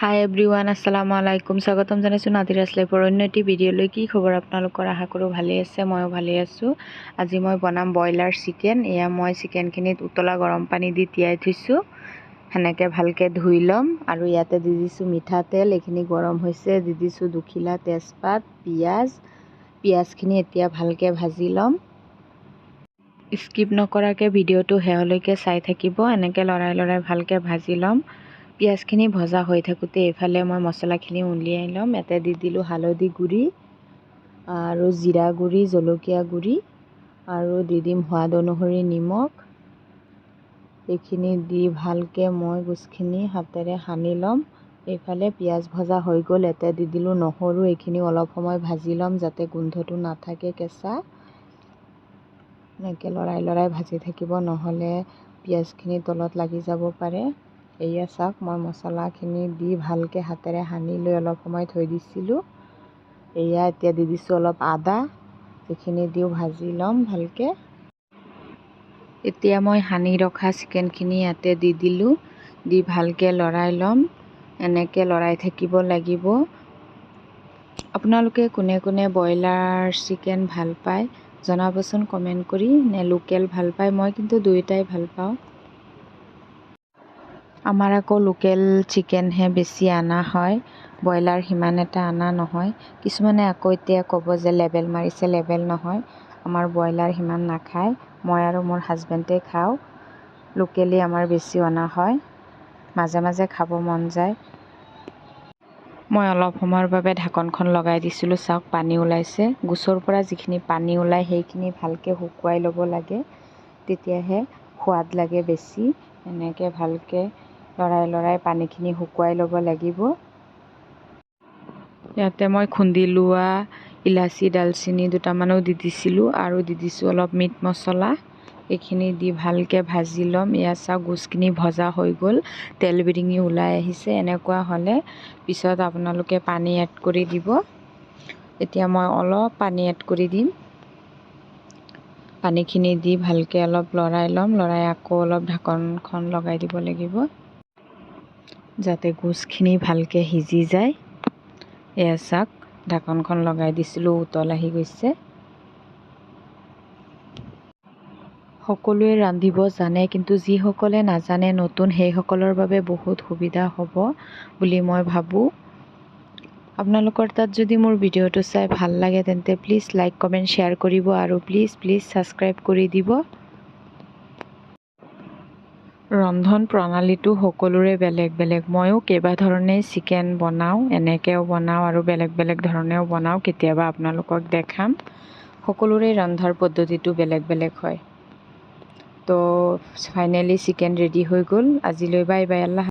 হাই everyone, আসসালামু আলাইকুম। স্বাগতম জনাইছোঁ নাদিৰাছ লাইফৰ অন্য এটি ভিডিঅ'লৈ। কি খবৰ আপোনালোকৰ? আশা কৰোঁ ভালেই আছে, ময়ো ভালেই আছোঁ। আজি মই বনাম ব্ৰইলাৰ চিকেন। এয়া মই চিকেনখিনিত উতলা গৰম পানী দি তিয়াই থৈছোঁ, সেনেকৈ ভালকৈ ধুই ল'ম। আৰু ইয়াতে দি দিছোঁ মিঠাতেল, এইখিনি গৰম হৈছে। দি দিছোঁ দুখিলা তেজপাত, পিঁয়াজখিনি এতিয়া ভালকৈ ভাজি ল'ম। স্কিপ নকৰাকৈ ভিডিঅ'টো শেষলৈকে চাই থাকিব। এনেকৈ লৰাই লৰাই ভালকৈ ভাজি ল'ম। পিঁয়াজখিনি ভজা হৈ থাকোঁতে এইফালে মই মছলাখিনি উলিয়াই ল'ম। ইয়াতে দি দিলোঁ হালধি গুড়ি আৰু জিৰা গুড়ি, জলকীয়া গুড়ি আৰু দি দিম সোৱাদ অনুসৰি নিমখ। এইখিনি দি ভালকৈ মই গোচখিনি হাতেৰে সানি ল'ম। এইফালে পিঁয়াজ ভজা হৈ গ'ল। ইয়াতে দি দিলোঁ নহৰু। এইখিনি অলপ সময় ভাজি ল'ম যাতে গোন্ধটো নাথাকে কেঁচা। এনেকৈ লৰাই লৰাই ভাজি থাকিব, নহ'লে পিঁয়াজখিনি তলত লাগি যাব পাৰে। এয়া চাওক, মই মছলাখিনি দি ভালকৈ হাতেৰে সানি লৈ অলপ সময় থৈ দিছিলোঁ। এয়া এতিয়া দি দিছোঁ অলপ আদা, এইখিনি দিও ভাজি ল'ম ভালকৈ। এতিয়া মই সানি ৰখা চিকেনখিনি ইয়াতে দি দিলোঁ, দি ভালকৈ লৰাই ল'ম। এনেকৈ লৰাই থাকিব লাগিব। আপোনালোকে কোনে কোনে ব্ৰইলাৰ চিকেন ভাল পায় জনাবচোন কমেণ্ট কৰি, নে লোকেল ভাল পায়। মই কিন্তু দুয়োটাই ভাল পাওঁ। আমাৰ আকৌ লোকেল চিকেনহে বেছি অনা হয়, ব্ৰইলাৰ সিমান এটা অনা নহয়। কিছুমানে আকৌ এতিয়া ক'ব যে লেবেল মাৰিছে, লেবেল নহয়। আমাৰ ব্ৰইলাৰ সিমান নাখায়, মই আৰু মোৰ হাজবেণ্ডে খাওঁ। লোকেলেই আমাৰ বেছি অনা হয়, মাজে মাজে খাব মন যায়। মই অলপ সময়ৰ বাবে ঢাকনখন লগাই দিছিলোঁ। চাওক, পানী ওলাইছে। গোচৰ পৰা যিখিনি পানী ওলায় সেইখিনি ভালকৈ শুকুৱাই ল'ব লাগে, তেতিয়াহে সোৱাদ লাগে বেছি। এনেকৈ ভালকৈ লৰাই লৰাই পানীখিনি শুকুৱাই ল'ব লাগিব। ইয়াতে মই খুন্দি লোৱা ইলাচি, ডালচেনি দুটামানো দি দিছিলোঁ আৰু দি দিছোঁ অলপ মিট মছলা। এইখিনি দি ভালকৈ ভাজি ল'ম। এয়া চাওক, গোচখিনি ভজা হৈ গ'ল, তেল বিৰিঙি ওলাই আহিছে। এনেকুৱা হ'লে পিছত আপোনালোকে পানী এড কৰি দিব। এতিয়া মই অলপ পানী এড কৰি দিম। পানীখিনি দি ভালকৈ অলপ লৰাই ল'ম। লৰাই আকৌ অলপ ঢাকনখন লগাই দিব লাগিব যাতে গোচখিনি ভালকৈ সিজি যায়। এয়া চাওক, ঢাকনখন লগাই দিছিলোঁ, উতল আহি গৈছে। সকলোৱে ৰান্ধিব জানে, কিন্তু যিসকলে নাজানে নতুন, সেইসকলৰ বাবে বহুত সুবিধা হ'ব বুলি মই ভাবোঁ। আপোনালোকৰ তাত যদি মোৰ ভিডিঅ'টো চাই ভাল লাগে তেন্তে প্লিজ লাইক, কমেণ্ট, শ্বেয়াৰ কৰিব আৰু প্লিজ ছাবস্ক্ৰাইব কৰি দিব। ৰন্ধন প্ৰণালীটো সকলোৰে বেলেগ বেলেগ। ময়ো কেইবাধৰণেই চিকেন বনাওঁ, এনেকৈও বনাওঁ আৰু বেলেগ বেলেগ ধৰণেও বনাওঁ। কেতিয়াবা আপোনালোকক দেখাম। সকলোৰে ৰন্ধাৰ পদ্ধতিটো বেলেগ বেলেগ হয়। তো ফাইনেলি চিকেন ৰেডি হৈ গ'ল। আজিলৈ বাই বাই, আল্লাহ।